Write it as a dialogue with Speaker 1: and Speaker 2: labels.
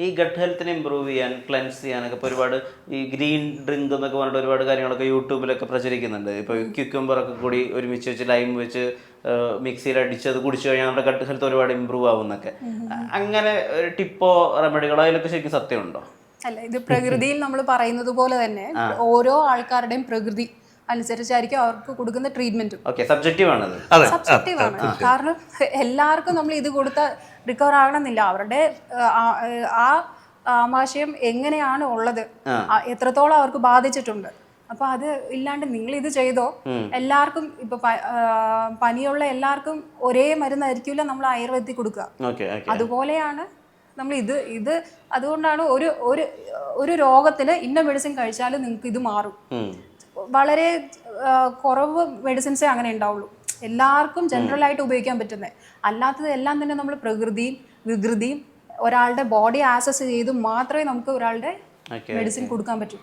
Speaker 1: ഈ gut ഹെൽത്തിനെ improve ചെയ്യാൻ, cleanse ചെയ്യാനൊക്കെ ഇപ്പോൾ ഒരുപാട് ഈ ഗ്രീൻ ഡ്രിങ്ക് എന്നൊക്കെ പറഞ്ഞിട്ട് ഒരുപാട് കാര്യങ്ങളൊക്കെ യൂട്യൂബിലൊക്കെ പ്രചരിക്കുന്നുണ്ട്. ഇപ്പോൾ ക്യുക്കമ്പറൊക്കെ കൂടി ഒരുമിച്ച് വെച്ച് ലൈം വെച്ച് മിക്സിയിൽ അടിച്ചത് കുടിച്ചു കഴിഞ്ഞാൽ നമ്മുടെ ഗട്ട് ഹെൽത്ത് ഒരുപാട് ഇമ്പ്രൂവ് ആവും എന്നൊക്കെ. അങ്ങനെ ഒരു ടിപ്പോ റെമഡികളോ അതിലൊക്കെ ശരിക്കും സത്യമുണ്ടോ?
Speaker 2: അല്ല, ഇത് പ്രകൃതിയിൽ നമ്മൾ പറയുന്നത് പോലെ തന്നെ ഓരോ ആൾക്കാരുടെയും പ്രകൃതി അനുസരിച്ചായിരിക്കും അവർക്ക് കൊടുക്കുന്ന ട്രീറ്റ്മെന്റും.
Speaker 1: സബ്ജക്റ്റീവ് ആണത്.
Speaker 2: സബ്ജക്റ്റീവാണ്. കാരണം എല്ലാവർക്കും നമ്മൾ ഇത് കൊടുത്ത റിക്കവർ ആകണമെന്നില്ല. അവരുടെ ആ ആമാശയം എങ്ങനെയാണ് ഉള്ളത്, എത്രത്തോളം അവർക്ക് ബാധിച്ചിട്ടുണ്ട്. അപ്പൊ അത് ഇല്ലാണ്ട് നിങ്ങൾ ഇത് ചെയ്തോ, എല്ലാവർക്കും ഇപ്പൊ പനിയുള്ള എല്ലാവർക്കും ഒരേ മരുന്നായിരിക്കില്ല നമ്മൾ ആയുർവേദത്തിൽ കൊടുക്കുക. അതുപോലെയാണ് നമ്മൾ ഇത് അതുകൊണ്ടാണ് ഒരു രോഗത്തിന് ഇന്ന മെഡിസിൻ കഴിച്ചാൽ നിങ്ങൾക്ക് ഇത് മാറും. വളരെ കുറവ് മെഡിസിൻസേ അങ്ങനെ ഉണ്ടാവുള്ളൂ, എല്ലാവർക്കും ജനറൽ ആയിട്ട് ഉപയോഗിക്കാൻ പറ്റുന്നത്. അല്ലാത്തത് എല്ലാം തന്നെ നമ്മൾ പ്രകൃതിയും വികൃതിയും ഒരാളുടെ ബോഡി ആസസ് ചെയ്ത് മാത്രമേ നമുക്ക് ഒരാളുടെ മെഡിസിൻ കൊടുക്കാൻ പറ്റൂ.